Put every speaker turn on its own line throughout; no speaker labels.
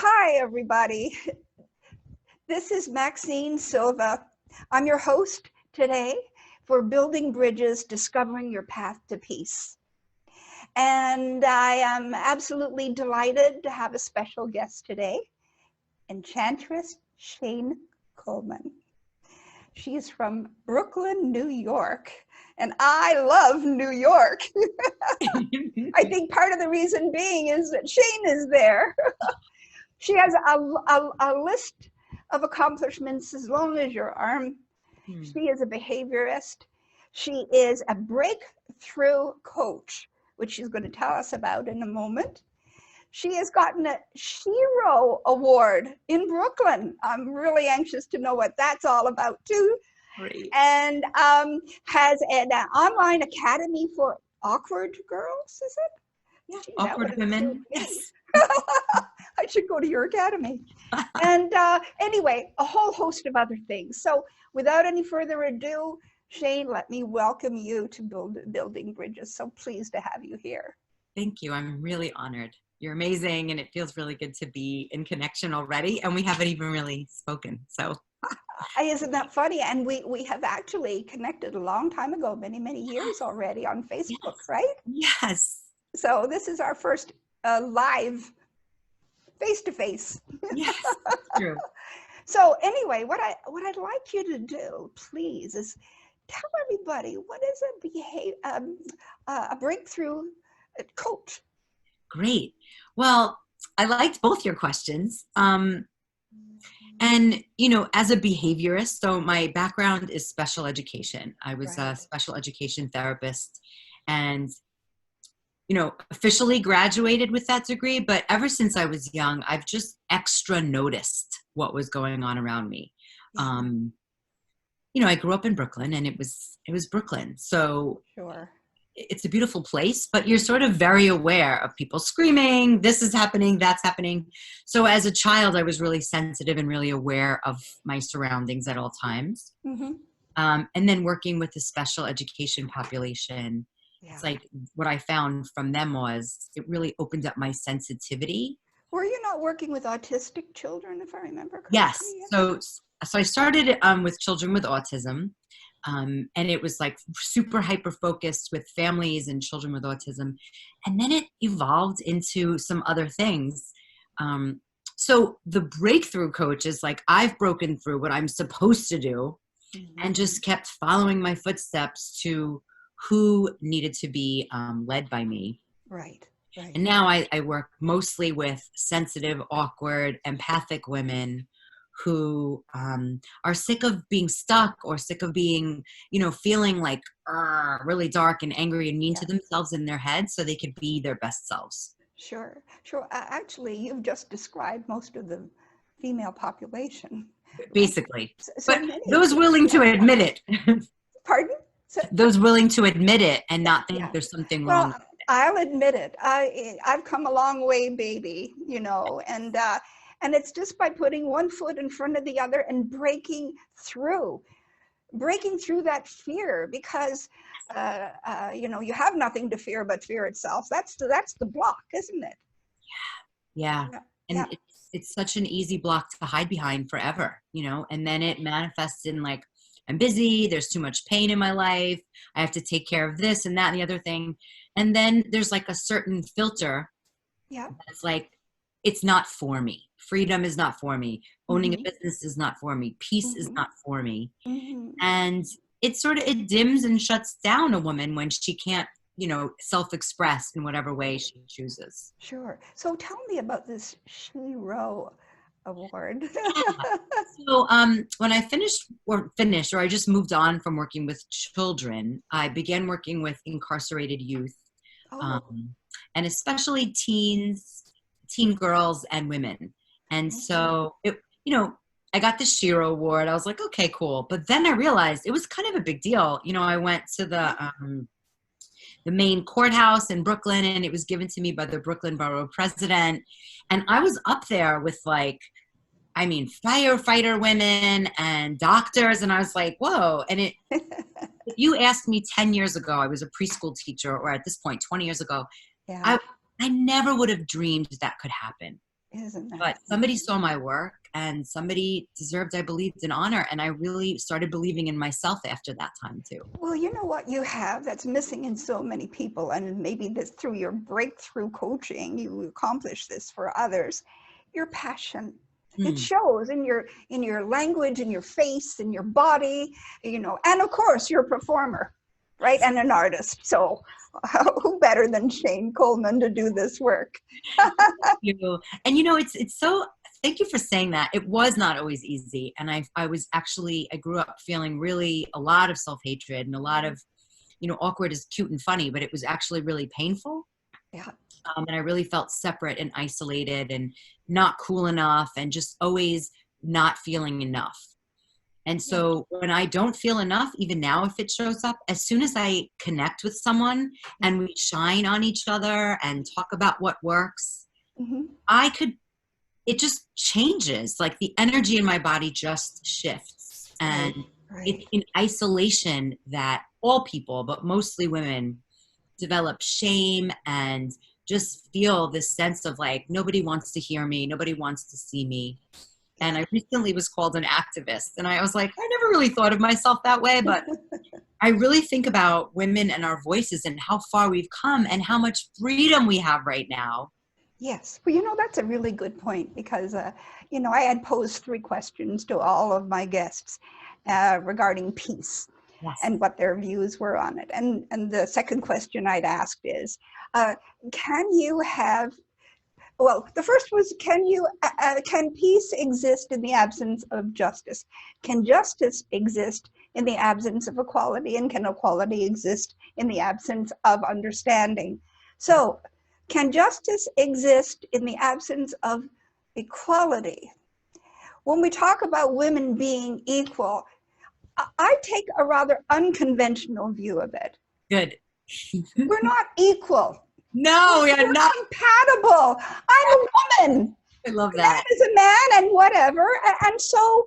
Hi, everybody. This is Maxine Silva. I'm your host today for Building Bridges, Discovering Your Path to Peace. And I am absolutely delighted to have a special guest today, Enchantress Shane Kulman. She is from Brooklyn, New York, and I love New York. I think part of the reason being is that Shane is there. She has a list of accomplishments as long as your arm. She is a behaviorist. She is a breakthrough coach, which she's going to tell us about in a moment. She has gotten a Shiro Award in Brooklyn. I'm really anxious to know what that's all about too.
Great.
And has an online academy for awkward girls, is it?
Yeah,
Gee,
awkward women. Yes.
I should go to your academy. And anyway, a whole host of other things. So without any further ado, Shane, let me welcome you to Building Bridges. So pleased to have you here.
Thank you. I'm really honored. You're amazing, and it feels really good to be in connection already, and we haven't even really spoken. So
isn't that funny? And we have actually connected a long time ago, many years already on Facebook,
yes.
Right?
Yes.
So this is our first live face-to-face.
Yes, true.
So anyway, what I'd like you to do, please, is tell everybody what is a breakthrough coach.
Great. Well, I liked both your questions. And, as a behaviorist, so my background is special education. I was a special education therapist and, officially graduated with that degree. But ever since I was young, I've just extra noticed what was going on around me. I grew up in Brooklyn, and it was Brooklyn. So
sure.
It's a beautiful place, but you're sort of very aware of people screaming, this is happening, that's happening. So as a child, I was really sensitive and really aware of my surroundings at all times.
Mm-hmm.
And then working with the special education population, it's like what I found from them was it really opened up my sensitivity.
Were you not working with autistic children, if I remember correctly?
Yes. So I started with children with autism. And it was like super hyper focused with families and children with autism. And then it evolved into some other things. So the breakthrough coach is like, I've broken through what I'm supposed to do and just kept following my footsteps to who needed to be led by me.
Right.
And now I work mostly with sensitive, awkward, empathic women who are sick of being stuck or sick of being, feeling like really dark and angry and mean to themselves in their head so they could be their best selves.
Sure. Actually, you've just described most of the female population.
Basically. But those willing to admit it.
Pardon?
Those willing to admit it and not think there's something wrong.
Well, I'll admit it. I've come a long way, baby, and it's just by putting one foot in front of the other and breaking through that fear, because you have nothing to fear but fear itself. That's the block, isn't it?
Yeah. And it's such an easy block to hide behind forever, and then it manifests in like, I'm busy, there's too much pain in my life, I have to take care of this and that and the other thing. And then there's like a certain filter.
Yeah.
It's like, it's not for me. Freedom is not for me. Owning a business is not for me. Peace is not for me. And it dims and shuts down a woman when she can't, self-express in whatever way she chooses.
Sure. So tell me about this Shiro Award.
So when I finished, or I just moved on from working with children, I began working with incarcerated youth, and especially teen girls and women. And so I got the Shiro Award. I was like, okay, cool. But then I realized it was kind of a big deal. I went to the main courthouse in Brooklyn, and it was given to me by the Brooklyn Borough President. And I was up there with firefighter women and doctors. And I was like, whoa. And if you asked me 10 years ago, I was a preschool teacher, or at this point, 20 years ago, I never would have dreamed that could happen.
Isn't
But
that?
somebody saw my work and somebody deserved, I believed, an honor. And I really started believing in myself after that time too.
Well, you know what you have that's missing in so many people, and maybe this through your breakthrough coaching, you accomplish this for others, your passion. It
Hmm.
shows in your language, in your face, in your body, you know, and of course you're a performer, right? And an artist. So who better than Shane Coleman to do this work?
You. And you know, it's so, thank you for saying that. It was not always easy. And I was actually, I grew up feeling really a lot of self-hatred and a lot of, you know, awkward is cute and funny, but it was actually really painful.
Yeah.
And I really felt separate and isolated and not cool enough and just always not feeling enough. And
Yeah.
so when I don't feel enough, even now, if it shows up, as soon as I connect with someone and we shine on each other and talk about what works,
Mm-hmm.
I could, it just changes. Like the energy in my body just shifts. And
Right.
it's
Right.
in isolation that all people, but mostly women, develop shame and just feel this sense of like, nobody wants to hear me, nobody wants to see me. And
Yeah.
I recently was called an activist. And I was like, I never really thought of myself that way, but I really think about women and our voices and how far we've come and how much freedom we have right now.
Yes. Well, you know, that's a really good point because, you know, I had posed 3 questions to all of my guests regarding peace
Yes.
and what their views were on it. And the second question I'd asked is, uh, can you have, well, the first was, can peace exist in the absence of justice? Can justice exist in the absence of equality? And can equality exist in the absence of understanding? So, can justice exist in the absence of equality? When we talk about women being equal, I take a rather unconventional view of it.
Good.
We're not equal.
No, we are
We're
not.
compatible. I'm a woman.
I love
A man
that.
is a man and whatever. And so,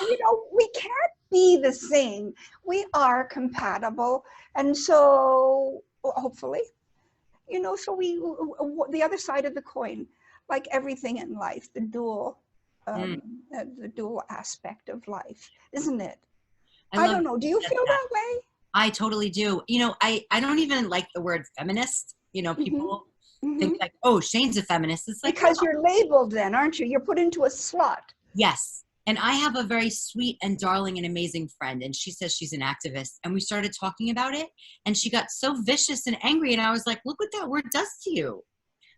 you know, we can't be the same. We are compatible. And so, hopefully, you know, so the other side of the coin, like everything in life,
Mm,
the dual aspect of life, isn't it?
I
I
love
don't
that
know. Do
you
you
said
feel
that.
that way?
I totally do. You know, I don't even like the word feminist. You know,
Mm-hmm.
people
Mm-hmm.
think like, oh, Shane's a feminist. It's like, no,
Because you're labeled then, aren't you? You're put into a slot.
yes. And I have a very sweet and darling and amazing friend, and she says she's an activist. And we started talking about it, and she got so vicious and angry. And I was like, look what that word does to you.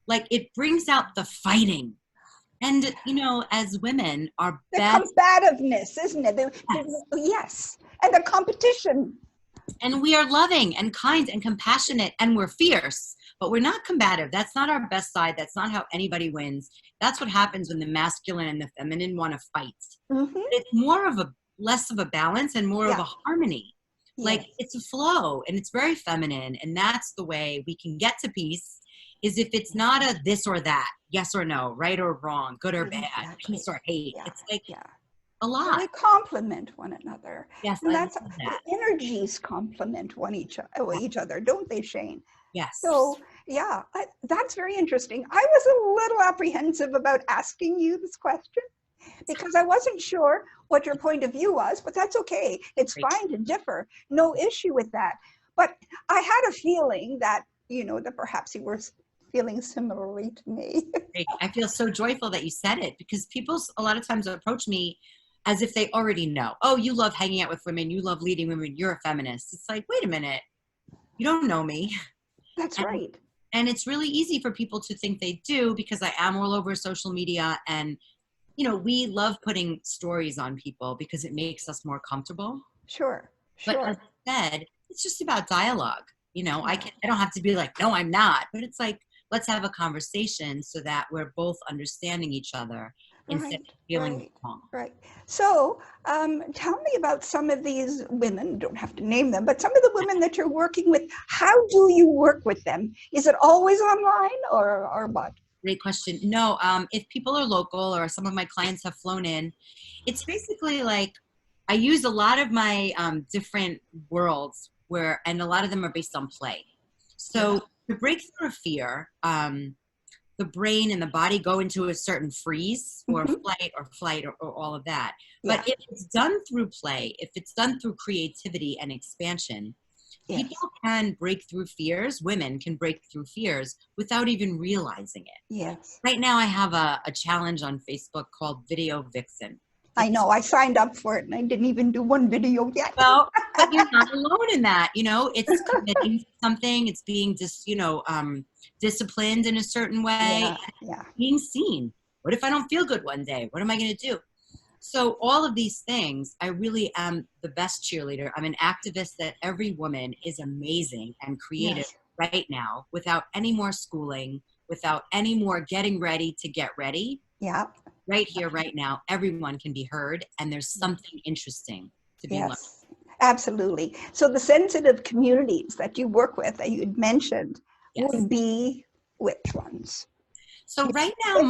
Like, it brings out the fighting. And, you know, as women, our
The
best,
combativeness, isn't it?
yes.
Yes. And the competition.
And we are loving and kind and compassionate, and we're fierce, but we're not combative. That's not our best side. That's not how anybody wins. That's what happens when the masculine and the feminine want to fight.
Mm-hmm.
It's more of a less of a balance and more of
Yeah.
a harmony. Like
Yes.
it's a flow and it's very feminine. And that's the way we can get to peace is if it's not a this or that, yes or no, right or wrong, good or bad,
Exactly.
peace or hate.
Yeah.
It's like
Yeah.
a
And
lot.
we complement one another.
Yes,
And
I
that's
love
the
that.
energies complement
Yeah.
each other, don't they, Shane?
Yes.
So, yeah, that's very interesting. I was a little apprehensive about asking you this question because I wasn't sure what your point of view was, but that's okay. It's
Great.
fine to differ. No issue with that. But I had a feeling that, you know, that perhaps you were feeling similarly to me.
Great. I feel so joyful that you said it because people a lot of times approach me as if they already know. Oh, you love hanging out with women. You love leading women. You're a feminist. It's like, wait a minute. You don't know me.
That's
And
right.
and it's really easy for people to think they do because I am all over social media and you know we love putting stories on people because it makes us more comfortable,
Sure.
but as
Sure.
I said it's just about dialogue. You know,
Yeah.
I don't have to be like no I'm not, but it's like let's have a conversation so that we're both understanding each other instead
Right,
of feeling
right,
wrong.
right. So, tell me about some of these women. You don't have to name them, but some of the women that you're working with. How do you work with them? Is it always online or what?
Great question. No, if people are local or some of my clients have flown in, it's basically like I use a lot of my different worlds and a lot of them are based on play.
Yeah.
So to break through a fear, the brain and the body go into a certain freeze or
Mhm.
flight or all of that.
Yeah.
But if it's done through play, if it's done through creativity and expansion, people
Yes.
can break through fears. Women can break through fears without even realizing it.
Yes.
Right now, I have a challenge on Facebook called Video Vixen.
I know. I signed up for it and I didn't even do one video yet.
Well, but you're not alone in that. It's committing to something. It's being just, disciplined in a certain way,
Yeah. Yeah.
being seen. What if I don't feel good one day? What am I going to do? So all of these things, I really am the best cheerleader. I'm an activist that every woman is amazing and creative
Yes.
right now without any more schooling, without any more getting ready to get ready.
Yeah.
Right here, right now, everyone can be heard, and there's something interesting to be learned.
Yes. Absolutely. So the sensitive communities that you work with that you'd mentioned
Yes.
would be which ones?
So right now,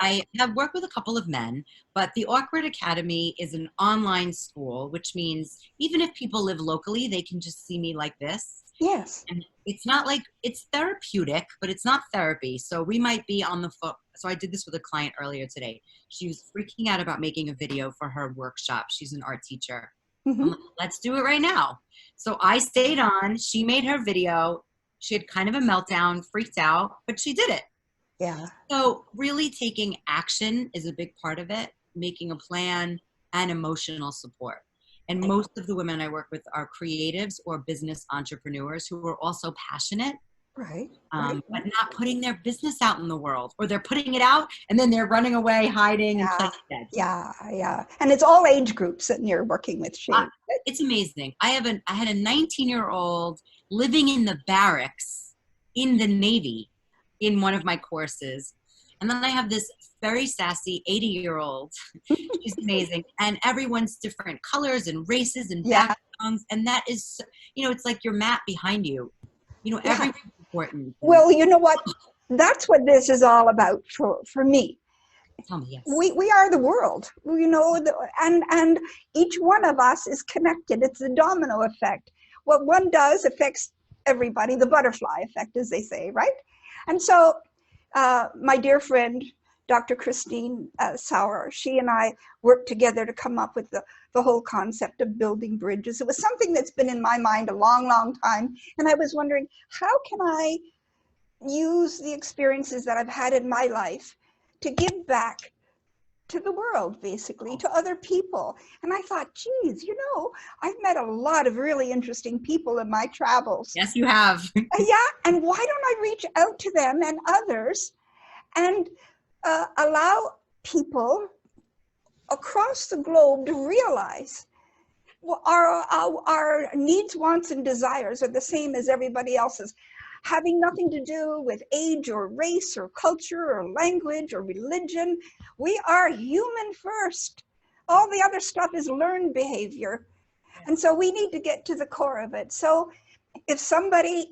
I have worked with a couple of men, but the Awkward Academy is an online school, which means even if people live locally, they can just see me like this.
Yes.
And it's not like it's therapeutic, but it's not therapy. So we might be on the phone. So I did this with a client earlier today. She was freaking out about making a video for her workshop. She's an art teacher. I'm
Hmm.
like, let's do it right now. So I stayed on. She made her video. She had kind of a meltdown, freaked out, but she did it.
Yeah.
So really taking action is a big part of it, making a plan and emotional support. And most of the women I work with are creatives or business entrepreneurs who are also passionate,
Right.
but not putting their business out in the world, or they're putting it out and then they're running away, hiding and
Yeah.
playing dead.
Yeah. Yeah. And it's all age groups that you're working with,
Uh,
Shane.
it's amazing. I had a 19-year-old living in the barracks in the Navy in one of my courses. And then I have this very sassy 80-year-old. She's amazing. And everyone's different colors and races and
Yeah.
backgrounds. And that is, it's like your map behind you.
Yeah.
Everyone's important.
Well, you know what? That's what this is all about for me.
Tell me, yes.
We are the world, and each one of us is connected. It's a domino effect. What one does affects everybody, the butterfly effect, as they say, right? And so my dear friend, Dr. Christine Sauer, she and I worked together to come up with the whole concept of building bridges. It was something that's been in my mind a long, long time. And I was wondering, how can I use the experiences that I've had in my life to give back to the world, basically, to other people. And I thought, geez, I've met a lot of really interesting people in my travels.
Yes, you have.
Yeah, and why don't I reach out to them and others and allow people across the globe to realize our needs, wants, and desires are the same as everybody else's, having nothing to do with age or race or culture or language or religion. We are human first. All the other stuff is learned behavior. And so we need to get to the core of it. So if somebody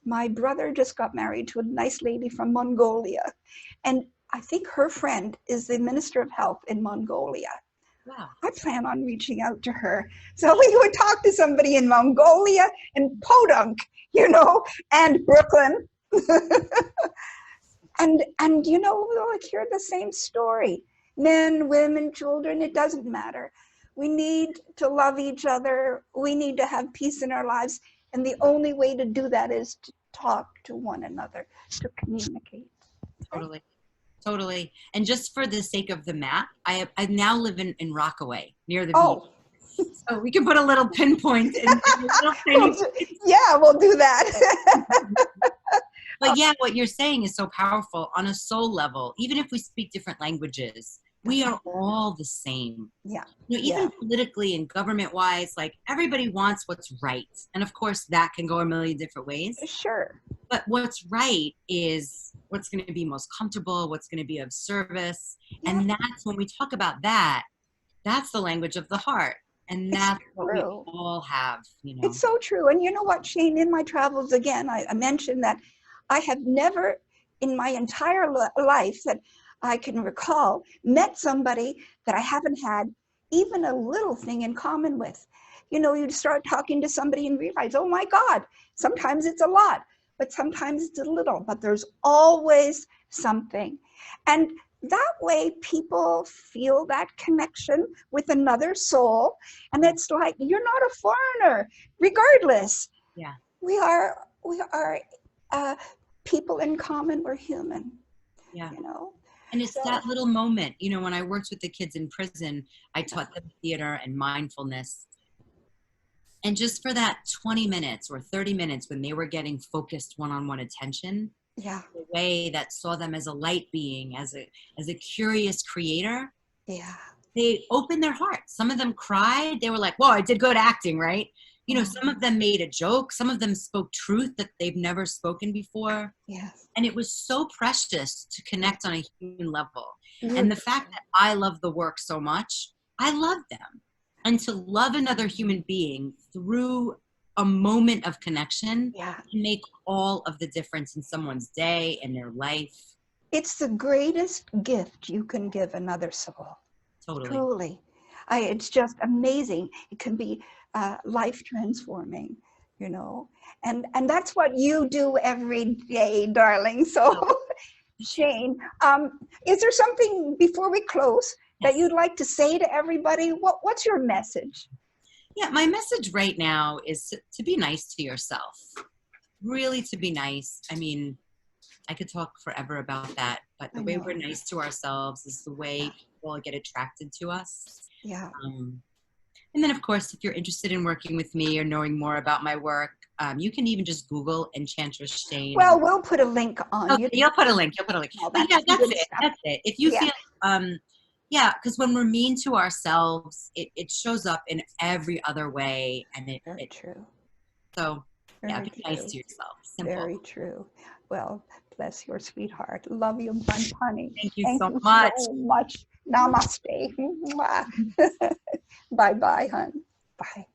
my brother just got married to a nice lady from Mongolia, and I think her friend is the Minister of Health in Mongolia.
Wow.
I plan on reaching out to her. So we would talk to somebody in Mongolia and Podunk, and Brooklyn. and we'll hear the same story. Men, women, children, it doesn't matter. We need to love each other. We need to have peace in our lives. And the only way to do that is to talk to one another, to communicate.
Totally. Totally. And just for the sake of the map, I now live in Rockaway near the beach. So we can put a little pinpoint in.
We'll do that.
But yeah, what you're saying is so powerful on a soul level. Even if we speak different languages, we are all the same.
Yeah.
Even politically and government wise, like everybody wants what's right. And of course that can go a million different ways.
Sure.
But what's right is what's going to be most comfortable, what's going to be of service. Yeah. And that's when we talk about that, that's the language of the heart. And that's what we all have,
It's so true. And you know what, Shane, in my travels, again, I mentioned that I have never in my entire life that I can recall met somebody that I haven't had even a little thing in common with. You start talking to somebody and realize, oh my God, sometimes it's a lot. but sometimes it's a little, but there's always something. And that way people feel that connection with another soul. And it's like, you're not a foreigner, regardless.
Yeah.
We are people in common. We're human.
Yeah.
You know.
And it's that little moment, you know, when I worked with the kids in prison, I taught them theater and mindfulness. And just for that 20 minutes or 30 minutes when they were getting focused one-on-one attention,
yeah,
the way that saw them as a light being, as a curious creator,
yeah,
they opened their hearts. Some of them cried. They were like, whoa, I did good acting, right? You know, some of them made a joke. Some of them spoke truth that they've never spoken before.
yes.
And it was so precious to connect on a human level.
Beautiful.
And the fact that I love the work so much, I love them. And to love another human being through a moment of connection can make all of the difference in someone's day and their life.
It's the greatest gift you can give another soul.
Totally.
Truly. It's just amazing. It can be life transforming, you know, and that's what you do every day, darling. So Shane, is there something before we close that you'd like to say to everybody? What's your message?
Yeah, my message right now is to be nice to yourself. Really, to be nice. I mean, I could talk forever about that, but the way we're nice to ourselves is the way people get attracted to us.
Yeah.
And then, of course, if you're interested in working with me or knowing more about my work, you can even just Google Enchantress Shane.
Well, we'll put a link on.
Okay, you'll put a link. You'll put a link.
Oh,
but yeah, that's it. That's it. If you feel, yeah, because when we're mean to ourselves, it shows up in every other way, and
Very true.
So
Very
be
true.
nice to yourself. Simple.
Very true. Well, bless your sweetheart. Love you, honey.
Thank you so much.
So much. Namaste. Bye-bye, hon. Bye.